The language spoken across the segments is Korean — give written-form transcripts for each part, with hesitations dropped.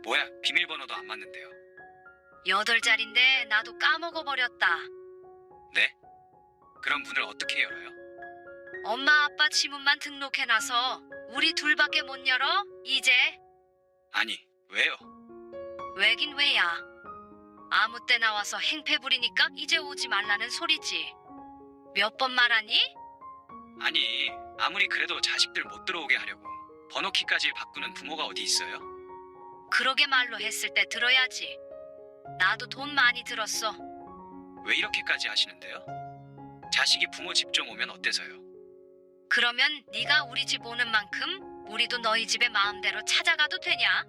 뭐야, 비밀번호도 안 맞는데요. 8자리인데 나도 까먹어버렸다. 네? 그럼 문을 어떻게 열어요? 엄마 아빠 지문만 등록해놔서 우리 둘밖에 못 열어? 이제? 아니, 왜요? 왜긴 왜야. 아무 때 나와서 행패 부리니까 이제 오지 말라는 소리지. 몇 번 말하니? 아니, 아무리 그래도 자식들 못 들어오게 하려고 번호키까지 바꾸는 부모가 어디 있어요? 그러게 말로 했을 때 들어야지. 나도 돈 많이 들었어. 왜 이렇게까지 하시는데요? 자식이 부모 집 좀 오면 어때서요? 그러면 네가 우리 집 오는 만큼 우리도 너희 집에 마음대로 찾아가도 되냐?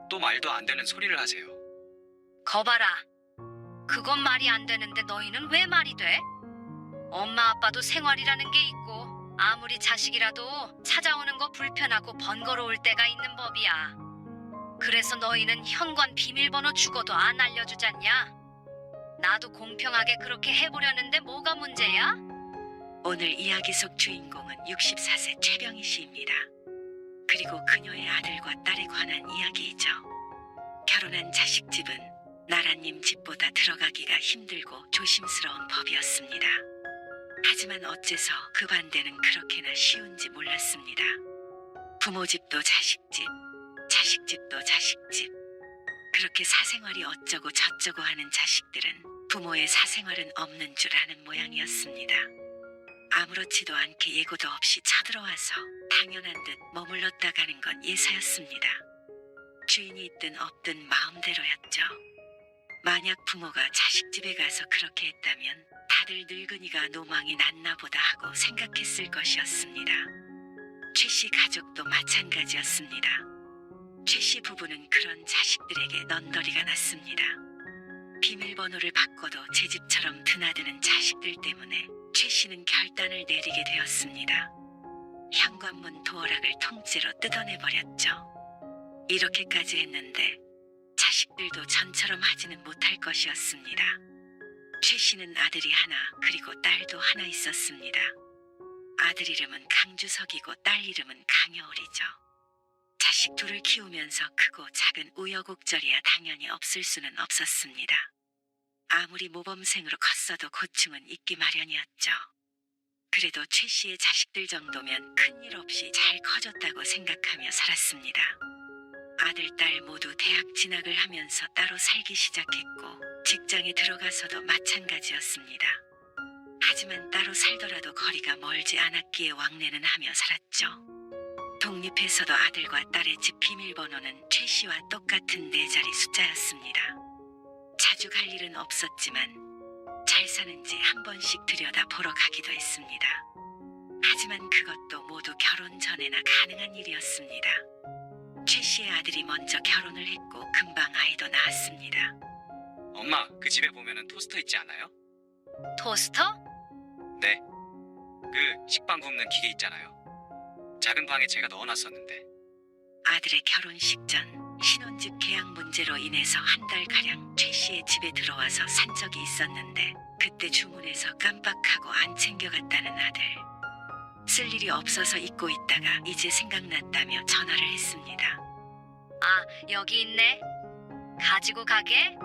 또 말도 안 되는 소리를 하세요. 거봐라. 그건 말이 안 되는데 너희는 왜 말이 돼? 엄마 아빠도 생활이라는 게 있고 아무리 자식이라도 찾아오는 거 불편하고 번거로울 때가 있는 법이야. 그래서 너희는 현관 비밀번호 주고도 안 알려주잖냐? 나도 공평하게 그렇게 해보려는데 뭐가 문제야? 오늘 이야기 속 주인공은 64세 최병희 씨입니다. 그리고 그녀의 아들과 딸에 관한 이야기이죠. 결혼한 자식집은 나라님 집보다 들어가기가 힘들고 조심스러운 법이었습니다. 하지만 어째서 그 반대는 그렇게나 쉬운지 몰랐습니다. 부모 집도 자식집, 자식집도 자식집. 그렇게 사생활이 어쩌고 저쩌고 하는 자식들은 부모의 사생활은 없는 줄 아는 모양이었습니다. 아무렇지도 않게 예고도 없이 쳐들어와서 당연한 듯 머물렀다 가는 건 예사였습니다. 주인이 있든 없든 마음대로였죠. 만약 부모가 자식 집에 가서 그렇게 했다면 다들 늙은이가 노망이 났나 보다 하고 생각했을 것이었습니다. 최 씨 가족도 마찬가지였습니다. 최 씨 부부는 그런 자식들에게 넌더리가 났습니다. 비밀번호를 바꿔도 제 집처럼 드나드는 자식들 때문에 최 씨는 결단을 내리게 되었습니다. 현관문 도어락을 통째로 뜯어내버렸죠. 이렇게까지 했는데 자식들도 전처럼 하지는 못할 것이었습니다. 최 씨는 아들이 하나 그리고 딸도 하나 있었습니다. 아들 이름은 강주석이고 딸 이름은 강여울이죠. 자식 둘을 키우면서 크고 작은 우여곡절이야 당연히 없을 수는 없었습니다. 아무리 모범생으로 컸어도 고충은 있기 마련이었죠. 그래도 최 씨의 자식들 정도면 큰일 없이 잘 커졌다고 생각하며 살았습니다. 아들, 딸 모두 대학 진학을 하면서 따로 살기 시작했고 직장에 들어가서도 마찬가지였습니다. 하지만 따로 살더라도 거리가 멀지 않았기에 왕래는 하며 살았죠. 독립해서도 아들과 딸의 집 비밀번호는 최 씨와 똑같은 4자리 숫자였습니다. 자주 갈 일은 없었지만 잘 사는지 한 번씩 들여다 보러 가기도 했습니다. 하지만 그것도 모두 결혼 전에나 가능한 일이었습니다. 최 씨의 아들이 먼저 결혼을 했고 금방 아이도 낳았습니다. 엄마, 그 집에 보면은 토스터 있지 않아요? 토스터? 네. 그 식빵 굽는 기계 있잖아요. 작은 방에 제가 넣어놨었는데. 아들의 결혼식 전 신혼집 계약 문제로 인해서 한 달가량 최 씨의 집에 들어와서 산 적이 있었는데 그때 주문해서 깜빡하고 안 챙겨갔다는 아들. 쓸 일이 없어서 잊고 있다가 이제 생각났다며 전화를 했습니다. 아, 여기 있네. 가지고 가게?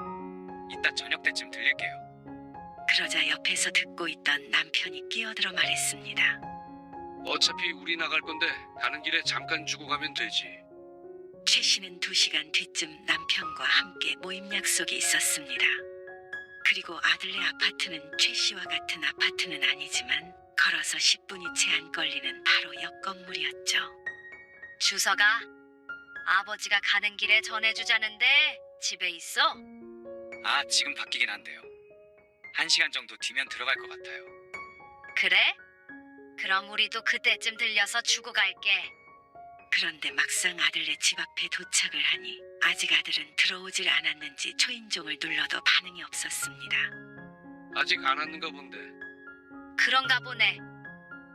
이따 저녁 때쯤 들릴게요. 그러자 옆에서 듣고 있던 남편이 끼어들어 말했습니다. 어차피 우리 나갈 건데 가는 길에 잠깐 주고 가면 되지. 최 씨는 2시간 뒤쯤 남편과 함께 모임 약속이 있었습니다. 그리고 아들네 아파트는 최 씨와 같은 아파트는 아니지만 걸어서 10분이 채 안 걸리는 바로 옆 건물이었죠. 주서가 아버지가 가는 길에 전해주자는데 집에 있어? 아, 지금 바뀌긴 한데요. 1시간 정도 뒤면 들어갈 것 같아요. 그래? 그럼 우리도 그때쯤 들려서 주고 갈게. 그런데 막상 아들네 집 앞에 도착을 하니 아직 아들은 들어오질 않았는지 초인종을 눌러도 반응이 없었습니다. 아직 안 왔는가 본데. 그런가 보네.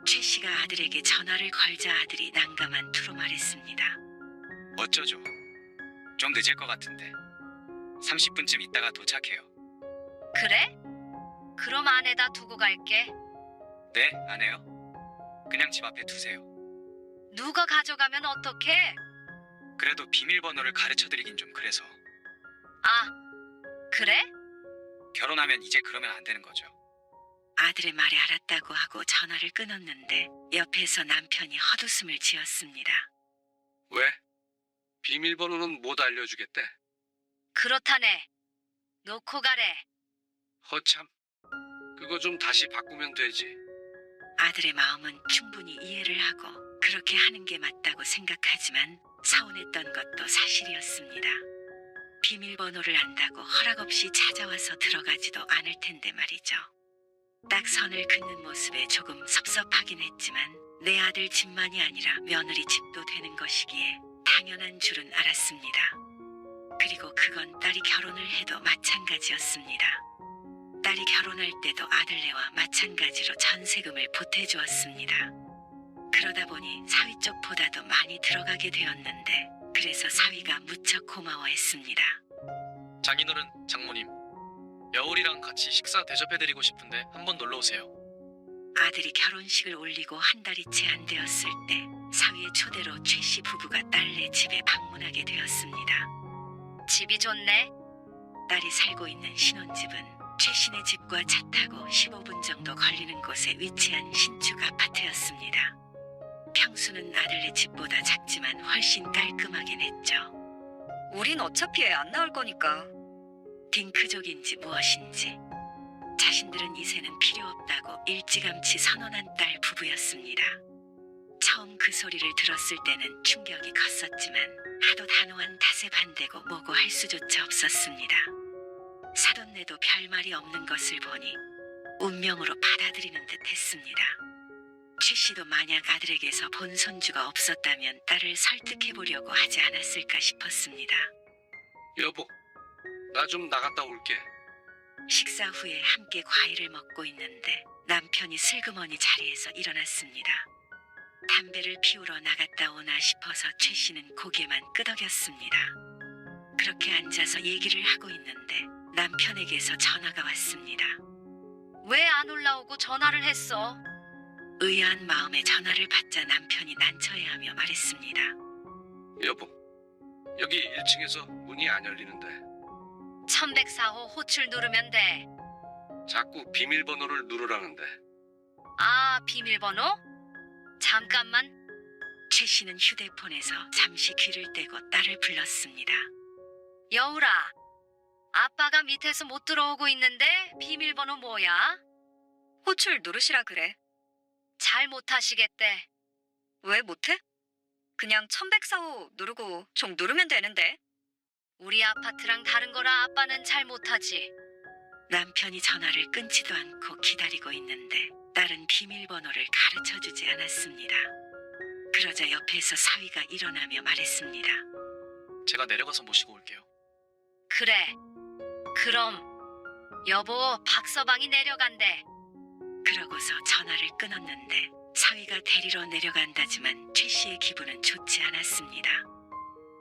최 씨가 아들에게 전화를 걸자 아들이 난감한 투로 말했습니다. 어쩌죠? 좀 늦을 것 같은데. 30분쯤 있다가 도착해요. 그래? 그럼 안에다 두고 갈게. 네, 안 해요. 그냥 집 앞에 두세요. 누가 가져가면 어떡해? 그래도 비밀번호를 가르쳐드리긴 좀 그래서. 아, 그래? 결혼하면 이제 그러면 안 되는 거죠. 아들의 말에 알았다고 하고 전화를 끊었는데 옆에서 남편이 헛웃음을 지었습니다. 왜? 비밀번호는 못 알려주겠대. 그렇다네. 놓고 가래. 허참. 그거 좀 다시 바꾸면 되지. 아들의 마음은 충분히 이해를 하고 그렇게 하는 게 맞다고 생각하지만 서운했던 것도 사실이었습니다. 비밀번호를 안다고 허락 없이 찾아와서 들어가지도 않을 텐데 말이죠. 딱 선을 긋는 모습에 조금 섭섭하긴 했지만 내 아들 집만이 아니라 며느리 집도 되는 것이기에 당연한 줄은 알았습니다. 그리고 그건 딸이 결혼을 해도 마찬가지였습니다. 딸이 결혼할 때도 아들네와 마찬가지로 전세금을 보태주었습니다. 그러다 보니 사위 쪽보다도 많이 들어가게 되었는데 그래서 사위가 무척 고마워했습니다. 장인어른, 장모님, 여울이랑 같이 식사 대접해드리고 싶은데 한번 놀러 오세요. 아들이 결혼식을 올리고 한 달이 채 안 되었을 때 사위의 초대로 최 씨 부부가 딸네 집에 방문하게 되었습니다. 집이 좋네. 딸이 살고 있는 신혼집은 최 씨네 집과 차 타고 15분 정도 걸리는 곳에 위치한 신축 아파트였습니다. 평수는 아들네 집보다 작지만 훨씬 깔끔하긴 했죠. 우린 어차피 애 안 낳을 거니까. 딩크족인지 무엇인지 자신들은 이제는 필요 없다고 일찌감치 선언한 딸 부부였습니다. 처음 그 소리를 들었을 때는 충격이 컸었지만 하도 단호한 탓에 반대고 뭐고 할 수조차 없었습니다. 사돈네도 별말이 없는 것을 보니 운명으로 받아들이는 듯 했습니다. 최 씨도 만약 아들에게서 본 손주가 없었다면 딸을 설득해보려고 하지 않았을까 싶었습니다. 여보, 나 좀 나갔다 올게. 식사 후에 함께 과일을 먹고 있는데 남편이 슬그머니 자리에서 일어났습니다. 담배를 피우러 나갔다 오나 싶어서 최 씨는 고개만 끄덕였습니다. 그렇게 앉아서 얘기를 하고 있는데 남편에게서 전화가 왔습니다. 왜 안 올라오고 전화를 했어? 의아한 마음에 전화를 받자 남편이 난처해하며 말했습니다. 여보, 여기 1층에서 문이 안 열리는데 1104호 호출 누르면 돼. 자꾸 비밀번호를 누르라는데. 아, 비밀번호? 잠깐만. 최 씨는 휴대폰에서 잠시 귀를 떼고 딸을 불렀습니다. 여울아, 아빠가 밑에서 못 들어오고 있는데 비밀번호 뭐야? 호출 누르시라 그래. 잘 못하시겠대. 왜 못해? 그냥 1104호 누르고 종 누르면 되는데. 우리 아파트랑 다른 거라 아빠는 잘 못하지. 남편이 전화를 끊지도 않고 기다리고 있는데 딸은 비밀번호를 가르쳐주지 않았습니다. 그러자 옆에서 사위가 일어나며 말했습니다. 제가 내려가서 모시고 올게요. 그래. 그럼 여보, 박서방이 내려간대. 그러고서 전화를 끊었는데 사위가 데리러 내려간다지만 최 씨의 기분은 좋지 않았습니다.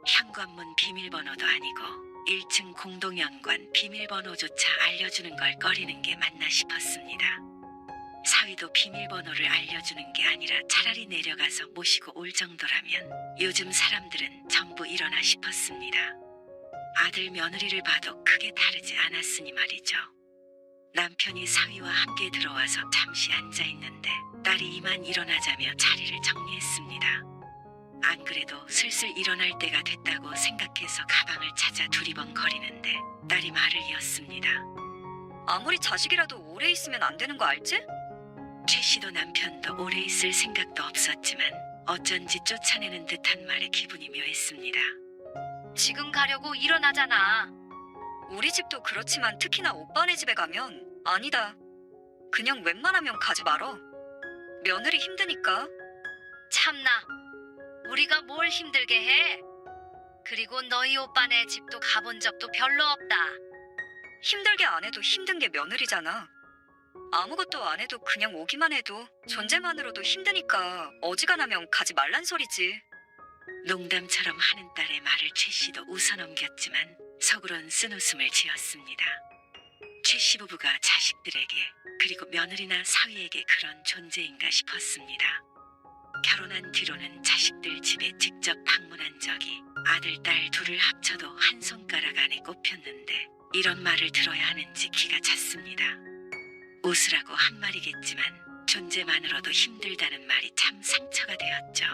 현관문 비밀번호도 아니고 1층 공동연관 비밀번호조차 알려주는 걸 꺼리는 게 맞나 싶었습니다. 사위도 비밀번호를 알려주는 게 아니라 차라리 내려가서 모시고 올 정도라면 요즘 사람들은 전부 이러나 싶었습니다. 아들 며느리를 봐도 크게 다르지 않았으니 말이죠. 남편이 사위와 함께 들어와서 잠시 앉아있는데 딸이 이만 일어나자며 자리를 정리했습니다. 안 그래도 슬슬 일어날 때가 됐다고 생각해서 가방을 찾아 두리번거리는데 딸이 말을 이었습니다. 아무리 자식이라도 오래 있으면 안 되는 거 알지? 최 씨도 남편도 오래 있을 생각도 없었지만 어쩐지 쫓아내는 듯한 말에 기분이 묘했습니다. 지금 가려고 일어나잖아. 우리 집도 그렇지만 특히나 오빠네 집에 가면 아니다. 그냥 웬만하면 가지 말어. 며느리 힘드니까. 참나. 우리가 뭘 힘들게 해? 그리고 너희 오빠네 집도 가본 적도 별로 없다. 힘들게 안 해도 힘든 게 며느리잖아. 아무것도 안 해도 그냥 오기만 해도 존재만으로도 힘드니까 어지간하면 가지 말란 소리지. 농담처럼 하는 딸의 말을 최 씨도 웃어넘겼지만 속으론 쓴웃음을 지었습니다. 최 씨 부부가 자식들에게 그리고 며느리나 사위에게 그런 존재인가 싶었습니다. 결혼한 뒤로는 자식들 집에 직접 방문한 적이 아들, 딸 둘을 합쳐도 한 손가락 안에 꼽혔는데 이런 말을 들어야 하는지 기가 찼습니다. 웃으라고 한 말이겠지만 존재만으로도 힘들다는 말이 참 상처가 되었죠.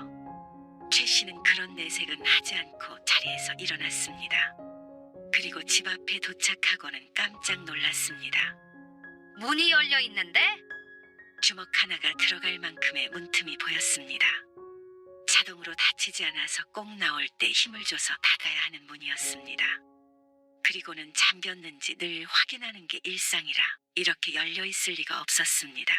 최 씨는 그런 내색은 하지 않고 자리에서 일어났습니다. 그리고 집 앞에 도착하고는 깜짝 놀랐습니다. 문이 열려 있는데? 주먹 하나가 들어갈 만큼의 문틈이 보였습니다. 자동으로 닫히지 않아서 꼭 나올 때 힘을 줘서 닫아야 하는 문이었습니다. 그리고는 잠겼는지 늘 확인하는 게 일상이라 이렇게 열려 있을 리가 없었습니다.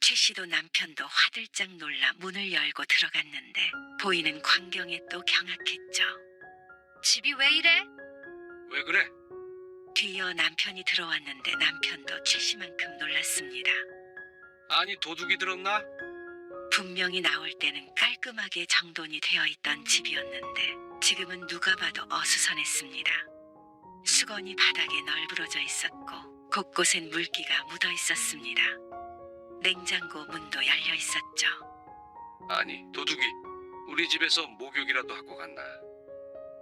최 씨도 남편도 화들짝 놀라 문을 열고 들어갔는데 보이는 광경에 또 경악했죠. 집이 왜 이래? 왜 그래? 뒤이어 남편이 들어왔는데 남편도 최 씨만큼 놀랐습니다. 아니 도둑이 들었나? 분명히 나올 때는 깔끔하게 정돈이 되어 있던 집이었는데 지금은 누가 봐도 어수선했습니다. 수건이 바닥에 널브러져 있었고 곳곳엔 물기가 묻어 있었습니다. 냉장고 문도 열려 있었죠. 아니 도둑이 우리 집에서 목욕이라도 하고 갔나?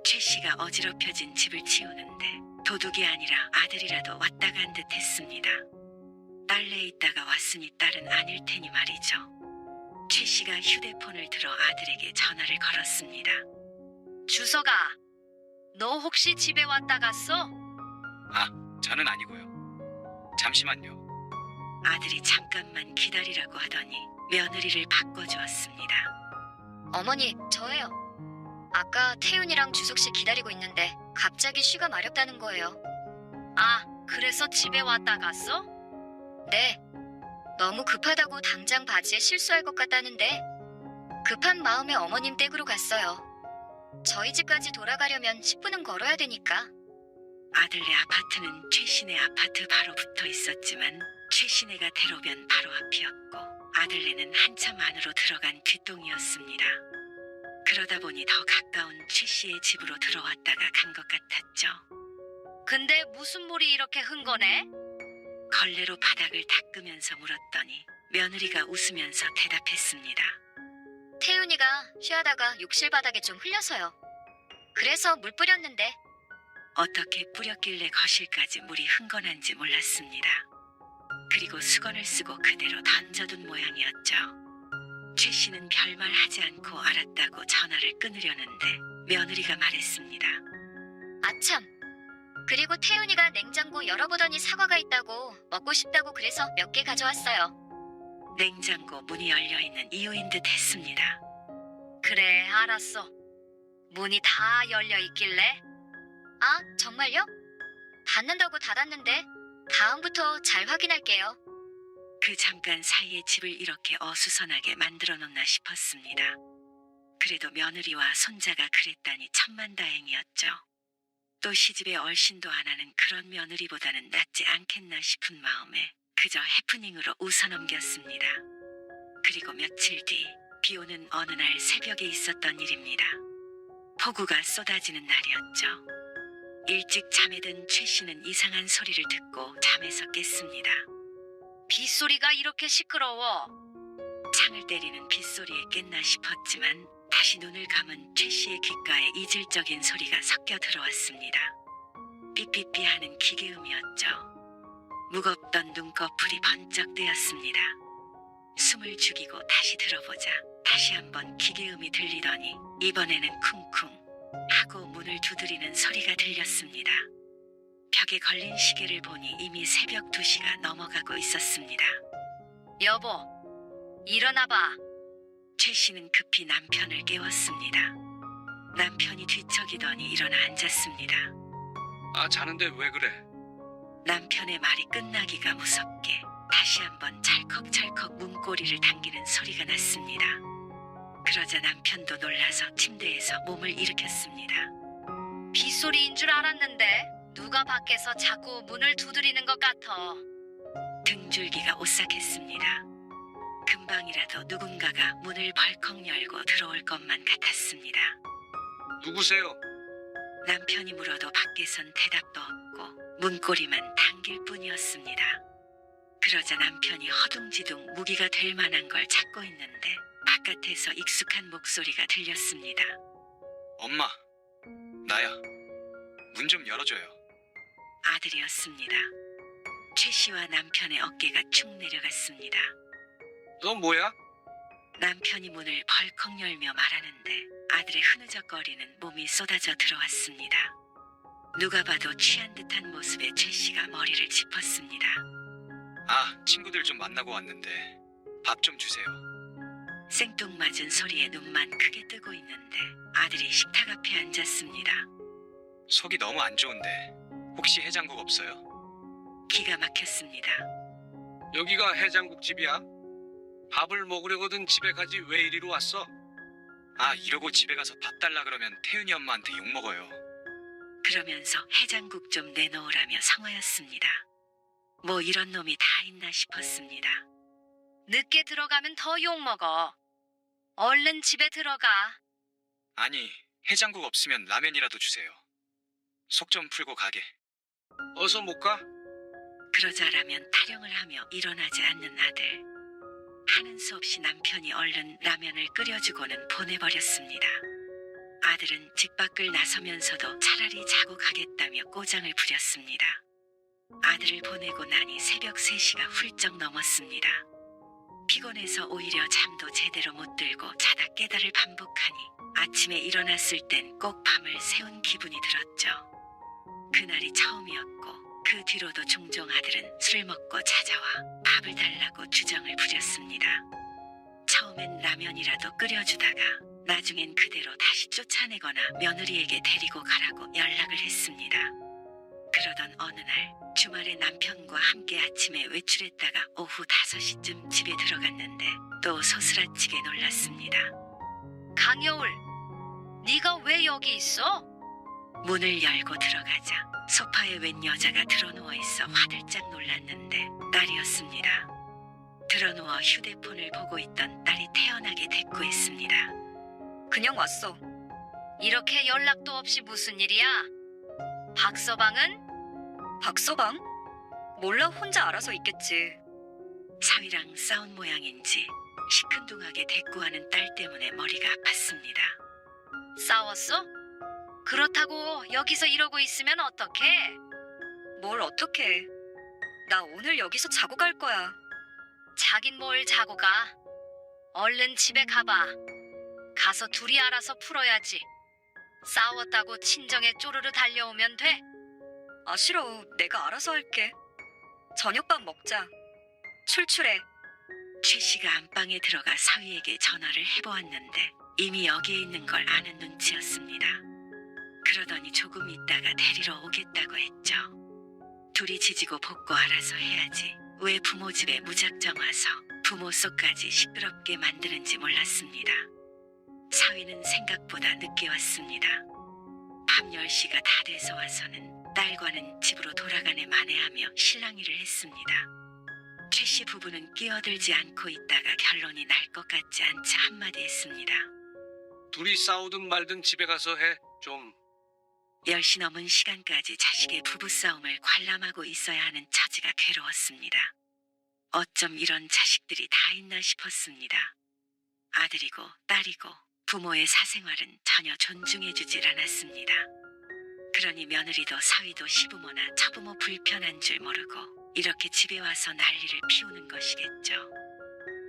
최 씨가 어지럽혀진 집을 치우는데 도둑이 아니라 아들이라도 왔다 간 듯 했습니다. 딸내 있다가 왔으니 딸은 아닐 테니 말이죠. 최 씨가 휴대폰을 들어 아들에게 전화를 걸었습니다. 주서가, 너 혹시 집에 왔다 갔어? 저는 아니고요. 잠시만요. 아들이 잠깐만 기다리라고 하더니 며느리를 바꿔주었습니다. 어머니, 저예요. 아까 태윤이랑 주석 씨 기다리고 있는데 갑자기 쉬가 마렵다는 거예요. 아, 그래서 집에 왔다 갔어? 네. 너무 급하다고 당장 바지에 실수할 것 같다는데 급한 마음에 어머님 댁으로 갔어요. 저희 집까지 돌아가려면 10분은 걸어야 되니까. 아들네 아파트는 최신의 아파트 바로 붙어 있었지만 최신의가 대로변 바로 앞이었고 아들네는 한참 안으로 들어간 뒷동이었습니다. 그러다 보니 더 가까운 최씨의 집으로 들어왔다가 간 것 같았죠. 근데 무슨 물이 이렇게 흥건해? 걸레로 바닥을 닦으면서 물었더니 며느리가 웃으면서 대답했습니다. 태윤이가 쉬하다가 욕실 바닥에 좀 흘려서요. 그래서 물 뿌렸는데. 어떻게 뿌렸길래 거실까지 물이 흥건한지 몰랐습니다. 그리고 수건을 쓰고 그대로 던져둔 모양이었죠. 최 씨는 별말 하지 않고 알았다고 전화를 끊으려는데 며느리가 말했습니다. 아참. 그리고 태윤이가 냉장고 열어보더니 사과가 있다고 먹고 싶다고 그래서 몇 개 가져왔어요. 냉장고 문이 열려있는 이유인 듯 했습니다. 그래, 알았어. 문이 다 열려 있길래. 아, 정말요? 닫는다고 닫았는데 다음부터 잘 확인할게요. 그 잠깐 사이에 집을 이렇게 어수선하게 만들어 놓나 싶었습니다. 그래도 며느리와 손자가 그랬다니 천만다행이었죠. 또 시집에 얼씬도 안 하는 그런 며느리보다는 낫지 않겠나 싶은 마음에 그저 해프닝으로 웃어넘겼습니다. 그리고 며칠 뒤 비 오는 어느 날 새벽에 있었던 일입니다. 폭우가 쏟아지는 날이었죠. 일찍 잠에 든 최 씨는 이상한 소리를 듣고 잠에서 깼습니다. 빗소리가 이렇게 시끄러워. 창을 때리는 빗소리에 깼나 싶었지만 다시 눈을 감은 최 씨의 귓가에 이질적인 소리가 섞여 들어왔습니다. 삐삐삐 하는 기계음이었죠. 무겁던 눈꺼풀이 번쩍 뜨였습니다. 숨을 죽이고 다시 들어보자 다시 한번 기계음이 들리더니 이번에는 쿵쿵 하고 문을 두드리는 소리가 들렸습니다. 벽에 걸린 시계를 보니 이미 새벽 2시가 넘어가고 있었습니다. 여보, 일어나봐. 최 씨는 급히 남편을 깨웠습니다. 남편이 뒤척이더니 일어나 앉았습니다. 아 자는데 왜 그래? 남편의 말이 끝나기가 무섭게 다시 한번 찰컥찰컥 문고리를 당기는 소리가 났습니다. 그러자 남편도 놀라서 침대에서 몸을 일으켰습니다. 빗소리인 줄 알았는데 누가 밖에서 자꾸 문을 두드리는 것 같아. 등줄기가 오싹했습니다. 금방이라도 누군가가 문을 벌컥 열고 들어올 것만 같았습니다. 누구세요? 남편이 물어도 밖에선 대답도 없고 문고리만 당길 뿐이었습니다. 그러자 남편이 허둥지둥 무기가 될 만한 걸 찾고 있는데 바깥에서 익숙한 목소리가 들렸습니다. 엄마, 나야. 문 좀 열어줘요. 아들이었습니다. 최 씨와 남편의 어깨가 축 내려갔습니다. 너 뭐야? 남편이 문을 벌컥 열며 말하는데 아들의 흐느적거리는 몸이 쏟아져 들어왔습니다. 누가 봐도 취한 듯한 모습에 최 씨가 머리를 짚었습니다. 아, 친구들 좀 만나고 왔는데 밥 좀 주세요. 생뚱맞은 소리에 눈만 크게 뜨고 있는데 아들이 식탁 앞에 앉았습니다. 속이 너무 안 좋은데 혹시 해장국 없어요? 기가 막혔습니다. 여기가 해장국집이야? 밥을 먹으려거든 집에 가지 왜 이리로 왔어? 아, 이러고 집에 가서 밥 달라 그러면 태윤이 엄마한테 욕먹어요. 그러면서 해장국 좀 내놓으라며 성화였습니다. 뭐 이런 놈이 다 있나 싶었습니다. 늦게 들어가면 더 욕먹어. 얼른 집에 들어가. 아니, 해장국 없으면 라면이라도 주세요. 속 좀 풀고 가게. 어서 못 가? 그러자라면 타령을 하며 일어나지 않는 아들. 하는 수 없이 남편이 얼른 라면을 끓여주고는 보내버렸습니다. 아들은 집 밖을 나서면서도 차라리 자고 가겠다며 꼬장을 부렸습니다. 아들을 보내고 나니 새벽 3시가 훌쩍 넘었습니다. 피곤해서 오히려 잠도 제대로 못 들고 자다 깨달을 반복하니 아침에 일어났을 땐 꼭 밤을 새운 기분이 들었죠. 그날이 처음이었고 그 뒤로도 종종 아들은 술을 먹고 찾아와 밥을 달라고 주정을 부렸습니다. 처음엔 라면이라도 끓여주다가 나중엔 그대로 다시 쫓아내거나 며느리에게 데리고 가라고 연락을 했습니다. 그러던 어느 날 주말에 남편과 함께 아침에 외출했다가 오후 5시쯤 집에 들어갔는데 또 소스라치게 놀랐습니다. 강여울, 네가 왜 여기 있어? 문을 열고 들어가자 소파에 웬 여자가 드러누워 있어 화들짝 놀랐는데 딸이었습니다. 드러누워 휴대폰을 보고 있던 딸이 태연하게 대꾸했습니다. 그냥 왔어. 이렇게 연락도 없이 무슨 일이야? 박서방은? 박서방? 몰라, 혼자 알아서 있겠지. 사위랑 싸운 모양인지 시큰둥하게 대꾸하는 딸 때문에 머리가 아팠습니다. 싸웠어? 그렇다고 여기서 이러고 있으면 어떡해? 뭘 어떡해. 나 오늘 여기서 자고 갈 거야. 자긴 뭘 자고 가. 얼른 집에 가봐. 가서 둘이 알아서 풀어야지. 싸웠다고 친정에 쪼르르 달려오면 돼. 아, 싫어. 내가 알아서 할게. 저녁밥 먹자. 출출해. 최 씨가 안방에 들어가 사위에게 전화를 해보았는데 이미 여기에 있는 걸 아는 눈치였습니다. 그러더니 조금 있다가 데리러 오겠다고 했죠. 둘이 지지고 볶고 알아서 해야지. 왜 부모 집에 무작정 와서 부모 속까지 시끄럽게 만드는지 몰랐습니다. 사위는 생각보다 늦게 왔습니다. 밤 10시가 다 돼서 와서는 딸과는 집으로 돌아가네 만회하며 실랑이를 했습니다. 최 씨 부부는 끼어들지 않고 있다가 결론이 날 것 같지 않자 한마디 했습니다. 둘이 싸우든 말든 집에 가서 해. 좀 10시 넘은 시간까지 자식의 부부싸움을 관람하고 있어야 하는 처지가 괴로웠습니다. 어쩜 이런 자식들이 다 있나 싶었습니다. 아들이고 딸이고 부모의 사생활은 전혀 존중해주질 않았습니다. 그러니 며느리도 사위도 시부모나 처부모 불편한 줄 모르고 이렇게 집에 와서 난리를 피우는 것이겠죠.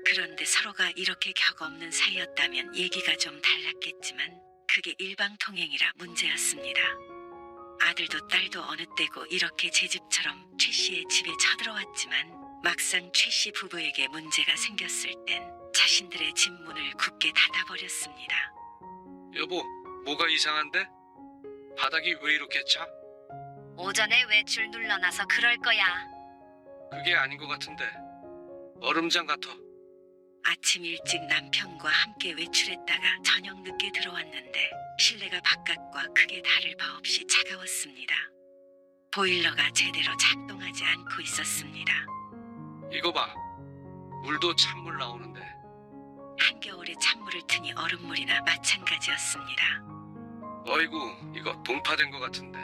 그런데 서로가 이렇게 격 없는 사이였다면 얘기가 좀 달랐겠지만 그게 일방통행이라 문제였습니다. 아들도 딸도 어느 때고 이렇게 제 집처럼 최 씨의 집에 쳐들어왔지만 막상 최 씨 부부에게 문제가 생겼을 땐 자신들의 집 문을 굳게 닫아버렸습니다. 여보, 뭐가 이상한데? 바닥이 왜 이렇게 차? 오전에 외출 눌러놔서 그럴 거야. 그게 아닌 것 같은데. 얼음장 같아. 아침 일찍 남편과 함께 외출했다가 저녁 늦게 들어왔는데 실내가 바깥과 크게 다를 바 없이 차가웠습니다. 보일러가 제대로 작동하지 않고 있었습니다. 이거 봐. 물도 찬물 나오는데. 한겨울에 찬물을 트니 얼음물이나 마찬가지였습니다. 어이구, 이거 동파된 것 같은데.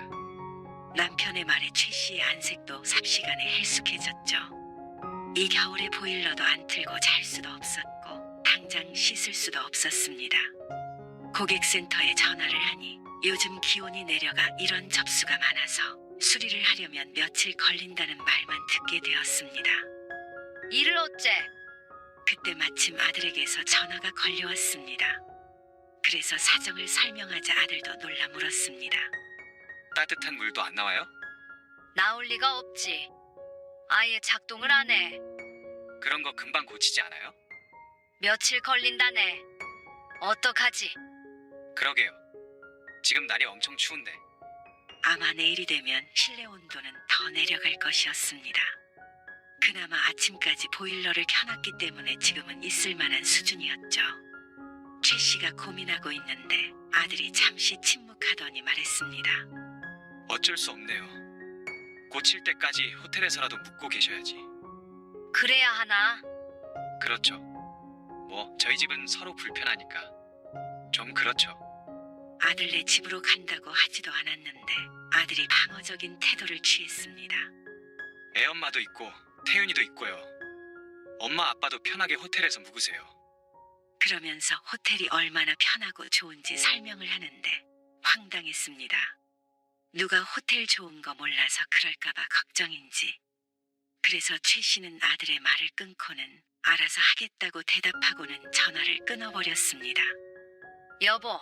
남편의 말에 최 씨의 안색도 삽시간에 헬쑥해졌죠. 이 겨울에 보일러도 안 틀고 잘 수도 없었고 당장 씻을 수도 없었습니다. 고객센터에 전화를 하니 요즘 기온이 내려가 이런 접수가 많아서 수리를 하려면 며칠 걸린다는 말만 듣게 되었습니다. 이를 어째? 그때 마침 아들에게서 전화가 걸려왔습니다. 그래서 사정을 설명하자 아들도 놀라 물었습니다. 따뜻한 물도 안 나와요? 나올 리가 없지. 아예 작동을 안 해. 그런 거 금방 고치지 않아요? 며칠 걸린다네. 어떡하지? 그러게요. 지금 날이 엄청 추운데. 아마 내일이 되면 실내 온도는 더 내려갈 것이었습니다. 그나마 아침까지 보일러를 켜놨기 때문에 지금은 있을 만한 수준이었죠. 최 씨가 고민하고 있는데 아들이 잠시 침묵하더니 말했습니다. 어쩔 수 없네요. 고칠 때까지 호텔에서라도 묵고 계셔야지. 그래야 하나? 그렇죠. 뭐 저희 집은 서로 불편하니까 좀 그렇죠. 아들네 집으로 간다고 하지도 않았는데 아들이 방어적인 태도를 취했습니다. 애엄마도 있고 태윤이도 있고요. 엄마 아빠도 편하게 호텔에서 묵으세요. 그러면서 호텔이 얼마나 편하고 좋은지 설명을 하는데 황당했습니다. 누가 호텔 좋은 거 몰라서 그럴까봐 걱정인지. 그래서 최 씨는 아들의 말을 끊고는 알아서 하겠다고 대답하고는 전화를 끊어버렸습니다. 여보,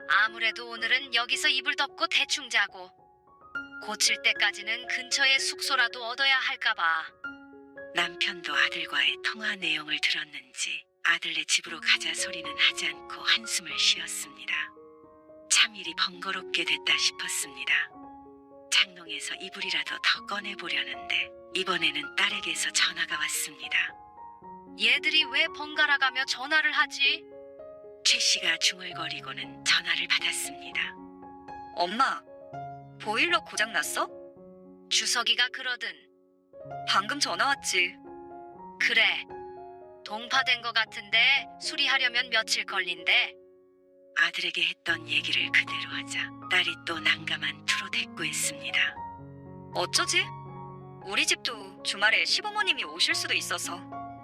아무래도 오늘은 여기서 이불 덮고 대충 자고 고칠 때까지는 근처에 숙소라도 얻어야 할까봐. 남편도 아들과의 통화 내용을 들었는지 아들네 집으로 가자 소리는 하지 않고 한숨을 쉬었습니다. 참 일이 번거롭게 됐다 싶었습니다. 장롱에서 이불이라도 더 꺼내보려는데 이번에는 딸에게서 전화가 왔습니다. 얘들이 왜 번갈아가며 전화를 하지? 최 씨가 중얼거리고는 전화를 받았습니다. 엄마, 보일러 고장났어? 주석이가 그러든. 방금 전화 왔지. 그래, 동파된 거 같은데 수리하려면 며칠 걸린대. 아들에게 했던 얘기를 그대로 하자 딸이 또 난감한 투로 대꾸했습니다. 어쩌지? 우리 집도 주말에 시부모님이 오실 수도 있어서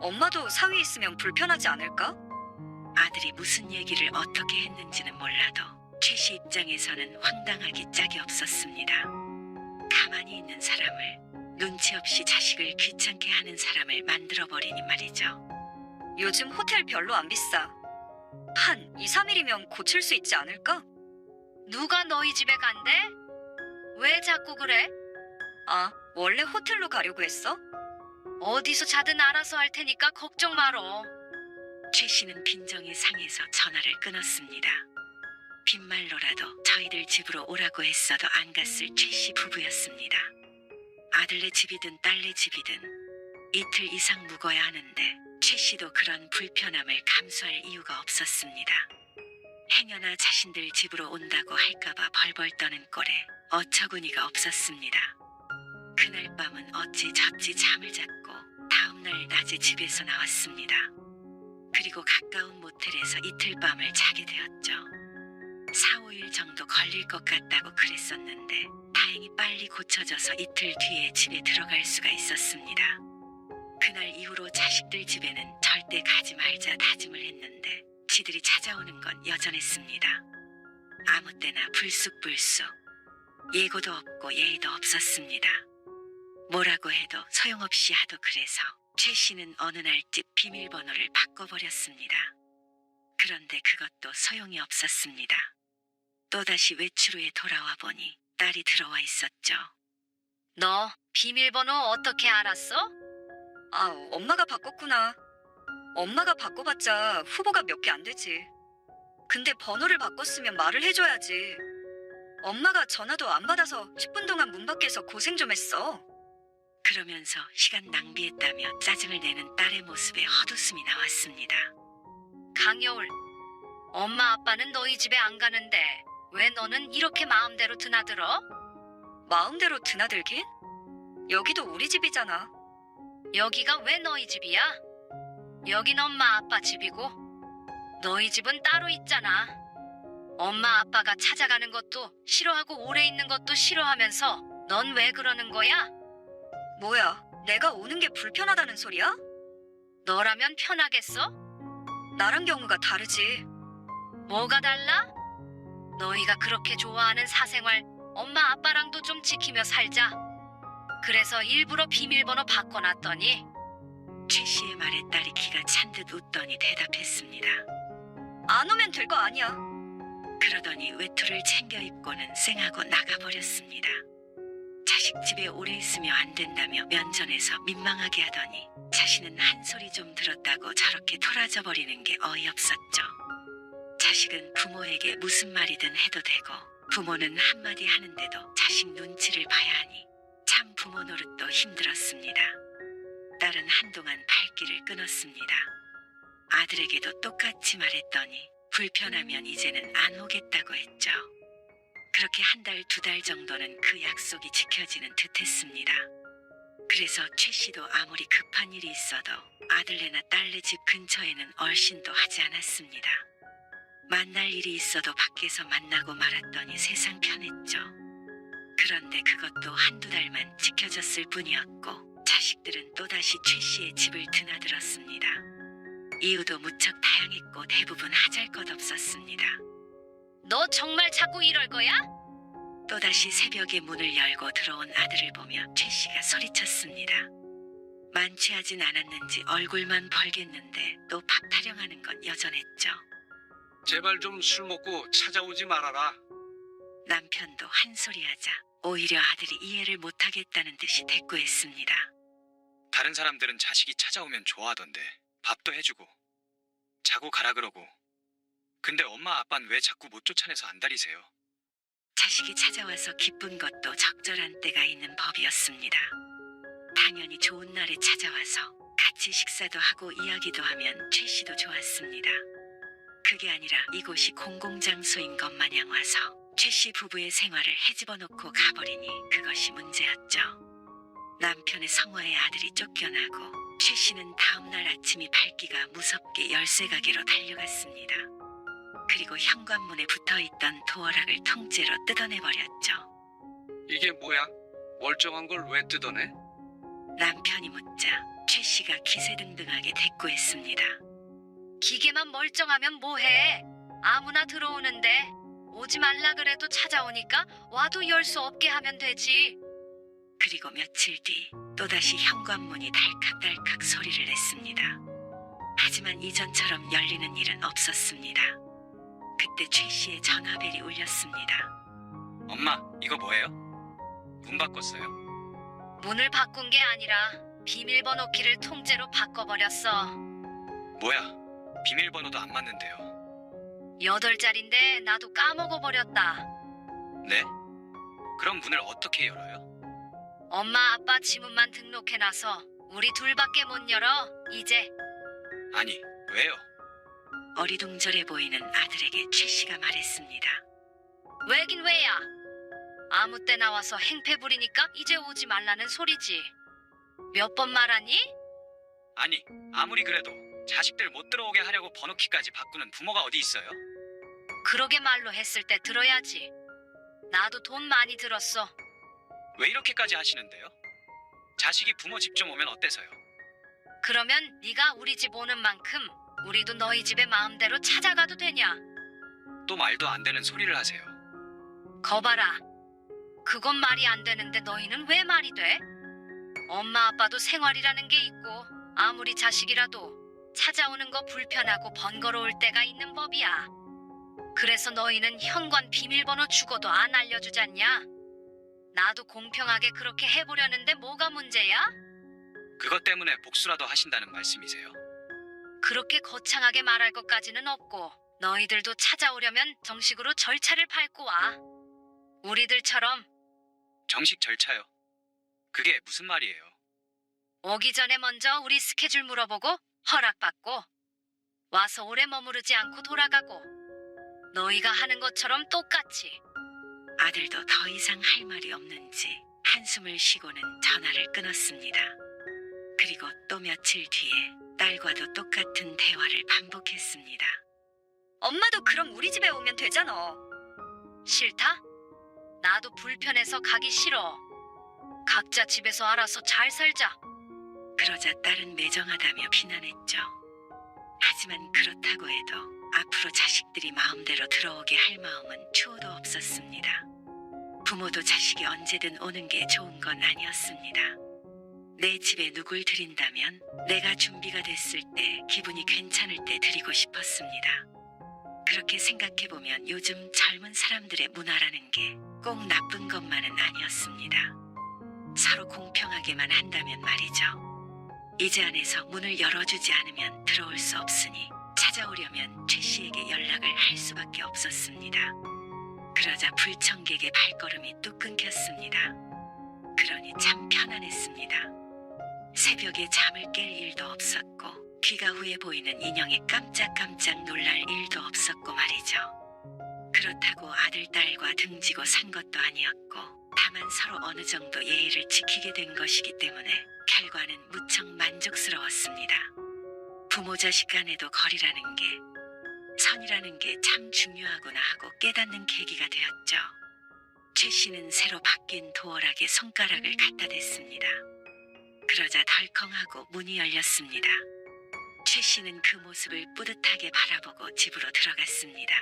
엄마도 사위 있으면 불편하지 않을까? 아들이 무슨 얘기를 어떻게 했는지는 몰라도 최 씨 입장에서는 황당하기 짝이 없었습니다. 가만히 있는 사람을, 눈치 없이 자식을 귀찮게 하는 사람을 만들어버리니 말이죠. 요즘 호텔 별로 안 비싸. 한 2, 3일이면 고칠 수 있지 않을까? 누가 너희 집에 간대? 왜 자꾸 그래? 아, 원래 호텔로 가려고 했어? 어디서 자든 알아서 할 테니까 걱정 말어. 최 씨는 빈정이 상해서 전화를 끊었습니다. 빈말로라도 저희들 집으로 오라고 했어도 안 갔을 최 씨 부부였습니다. 아들네 집이든 딸네 집이든 이틀 이상 묵어야 하는데 최 씨도 그런 불편함을 감수할 이유가 없었습니다. 행여나 자신들 집으로 온다고 할까봐 벌벌 떠는 꼴에 어처구니가 없었습니다. 그날 밤은 어찌 저찌 잠을 잤고 다음날 낮에 집에서 나왔습니다. 그리고 가까운 모텔에서 이틀 밤을 자게 되었죠. 4, 5일 정도 걸릴 것 같다고 그랬었는데 다행히 빨리 고쳐져서 이틀 뒤에 집에 들어갈 수가 있었습니다. 그날 이후로 자식들 집에는 절대 가지 말자 다짐을 했는데 지들이 찾아오는 건 여전했습니다. 아무 때나 불쑥불쑥. 예고도 없고 예의도 없었습니다. 뭐라고 해도 소용없이 하도 그래서 최 씨는 어느 날집 비밀번호를 바꿔버렸습니다. 그런데 그것도 소용이 없었습니다. 또다시 외출 후에 돌아와 보니 딸이 들어와 있었죠. 너 비밀번호 어떻게 알았어? 아, 엄마가 바꿨구나. 엄마가 바꿔봤자 후보가 몇 개 안 되지. 근데 번호를 바꿨으면 말을 해줘야지. 엄마가 전화도 안 받아서 10분 동안 문 밖에서 고생 좀 했어. 그러면서 시간 낭비했다며 짜증을 내는 딸의 모습에 헛웃음이 나왔습니다. 강여울, 엄마 아빠는 너희 집에 안 가는데 왜 너는 이렇게 마음대로 드나들어? 마음대로 드나들긴? 여기도 우리 집이잖아. 여기가 왜 너희 집이야? 여긴 엄마 아빠 집이고 너희 집은 따로 있잖아. 엄마 아빠가 찾아가는 것도 싫어하고 오래 있는 것도 싫어하면서 넌 왜 그러는 거야? 뭐야, 내가 오는 게 불편하다는 소리야? 너라면 편하겠어? 나랑 경우가 다르지. 뭐가 달라? 너희가 그렇게 좋아하는 사생활 엄마 아빠랑도 좀 지키며 살자. 그래서 일부러 비밀번호 바꿔놨더니 최 씨의 말에 딸이 기가 찬 듯 웃더니 대답했습니다. 안 오면 될 거 아니야. 그러더니 외투를 챙겨 입고는 쌩하고 나가버렸습니다. 자식 집에 오래 있으며 안 된다며 면전에서 민망하게 하더니 자신은 한 소리 좀 들었다고 저렇게 토라져 버리는 게 어이없었죠. 자식은 부모에게 무슨 말이든 해도 되고 부모는 한마디 하는데도 자식 눈치를 봐야 하니 참 부모 노릇도 힘들었습니다. 딸은 한동안 발길을 끊었습니다. 아들에게도 똑같이 말했더니 불편하면 이제는 안 오겠다고 했죠. 그렇게 한 달, 두 달 정도는 그 약속이 지켜지는 듯 했습니다. 그래서 최 씨도 아무리 급한 일이 있어도 아들네나 딸네 집 근처에는 얼씬도 하지 않았습니다. 만날 일이 있어도 밖에서 만나고 말았더니 세상 편했죠. 그런데 그것도 한두 달만 지켜졌을 뿐이었고 자식들은 또다시 최 씨의 집을 드나들었습니다. 이유도 무척 다양했고 대부분 하잘것없었습니다. 너 정말 자꾸 이럴 거야? 또다시 새벽에 문을 열고 들어온 아들을 보며 최 씨가 소리쳤습니다. 만취하진 않았는지 얼굴만 벌겠는데 또 밥 타령하는 건 여전했죠. 제발 좀 술 먹고 찾아오지 말아라. 남편도 한 소리하자 오히려 아들이 이해를 못하겠다는 듯이 대꾸했습니다. 다른 사람들은 자식이 찾아오면 좋아하던데 밥도 해주고 자고 가라 그러고. 근데 엄마 아빠는 왜 자꾸 못 쫓아내서 안달이세요? 자식이 찾아와서 기쁜 것도 적절한 때가 있는 법이었습니다. 당연히 좋은 날에 찾아와서 같이 식사도 하고 이야기도 하면 최 씨도 좋았습니다. 그게 아니라 이곳이 공공장소인 것 마냥 와서 최 씨 부부의 생활을 헤집어 놓고 가버리니 그것이 문제였죠. 남편의 성화에 아들이 쫓겨나고 최 씨는 다음날 아침이 밝기가 무섭게 열쇠 가게로 달려갔습니다. 그리고 현관문에 붙어있던 도어락을 통째로 뜯어내버렸죠. 이게 뭐야? 멀쩡한 걸 왜 뜯어내? 남편이 묻자 최 씨가 기세등등하게 대꾸했습니다. 기계만 멀쩡하면 뭐해? 아무나 들어오는데 오지 말라 그래도 찾아오니까 와도 열 수 없게 하면 되지. 그리고 며칠 뒤 또다시 현관문이 달칵달칵 소리를 냈습니다. 하지만 이전처럼 열리는 일은 없었습니다. 그때 최 씨의 전화벨이 울렸습니다. 엄마, 이거 뭐예요? 문 바꿨어요. 문을 바꾼 게 아니라 비밀번호 키를 통째로 바꿔버렸어. 뭐야? 비밀번호도 안 맞는데요. 8자리인데 나도 까먹어버렸다. 네? 그럼 문을 어떻게 열어요? 엄마 아빠 지문만 등록해놔서 우리 둘밖에 못 열어. 이제 아니, 왜요? 어리둥절해 보이는 아들에게 최 씨가 말했습니다. 왜긴 왜야. 아무 때 나와서 행패 부리니까 이제 오지 말라는 소리지. 몇 번 말하니? 아니, 아무리 그래도 자식들 못 들어오게 하려고 번호키까지 바꾸는 부모가 어디 있어요? 그러게 말로 했을 때 들어야지. 나도 돈 많이 들었어. 왜 이렇게까지 하시는데요? 자식이 부모 집 좀 오면 어때서요? 그러면 네가 우리 집 오는 만큼 우리도 너희 집에 마음대로 찾아가도 되냐? 또 말도 안 되는 소리를 하세요. 거봐라. 그건 말이 안 되는데 너희는 왜 말이 돼? 엄마 아빠도 생활이라는 게 있고 아무리 자식이라도 찾아오는 거 불편하고 번거로울 때가 있는 법이야. 그래서 너희는 현관 비밀번호 주고도 안 알려주잖냐? 나도 공평하게 그렇게 해보려는데 뭐가 문제야? 그것 때문에 복수라도 하신다는 말씀이세요? 그렇게 거창하게 말할 것까지는 없고 너희들도 찾아오려면 정식으로 절차를 밟고 와. 우리들처럼 정식 절차요? 그게 무슨 말이에요? 오기 전에 먼저 우리 스케줄 물어보고 허락받고 와서 오래 머무르지 않고 돌아가고 너희가 하는 것처럼 똑같이. 아들도 더 이상 할 말이 없는지 한숨을 쉬고는 전화를 끊었습니다. 그리고 또 며칠 뒤에 딸과도 똑같은 대화를 반복했습니다. 엄마도 그럼 우리 집에 오면 되잖아. 싫다? 나도 불편해서 가기 싫어. 각자 집에서 알아서 잘 살자. 그러자 딸은 매정하다며 비난했죠. 하지만 그렇다고 해도 앞으로 자식들이 마음대로 들어오게 할 마음은 추호도 없었습니다. 부모도 자식이 언제든 오는 게 좋은 건 아니었습니다. 내 집에 누굴 들인다면 내가 준비가 됐을 때 기분이 괜찮을 때 드리고 싶었습니다. 그렇게 생각해보면 요즘 젊은 사람들의 문화라는 게 꼭 나쁜 것만은 아니었습니다. 서로 공평하게만 한다면 말이죠. 이제 안에서 문을 열어주지 않으면 들어올 수 없으니 찾아오려면 최 씨에게 연락을 할 수밖에 없었습니다. 그러자 불청객의 발걸음이 뚝 끊겼습니다. 그러니 참 편안했습니다. 새벽에 잠을 깰 일도 없었고 귀가 후에 보이는 인형에 깜짝깜짝 놀랄 일도 없었고 말이죠. 그렇다고 아들, 딸과 등지고 산 것도 아니었고 다만 서로 어느 정도 예의를 지키게 된 것이기 때문에 결과는 무척 만족스러웠습니다. 부모 자식 간에도 거리라는 게, 선이라는 게 참 중요하구나 하고 깨닫는 계기가 되었죠. 최 씨는 새로 바뀐 도어락에 손가락을 갖다 댔습니다. 그러자 덜컹하고 문이 열렸습니다. 최 씨는 그 모습을 뿌듯하게 바라보고 집으로 들어갔습니다.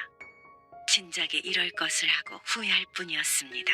진작에 이럴 것을 하고 후회할 뿐이었습니다.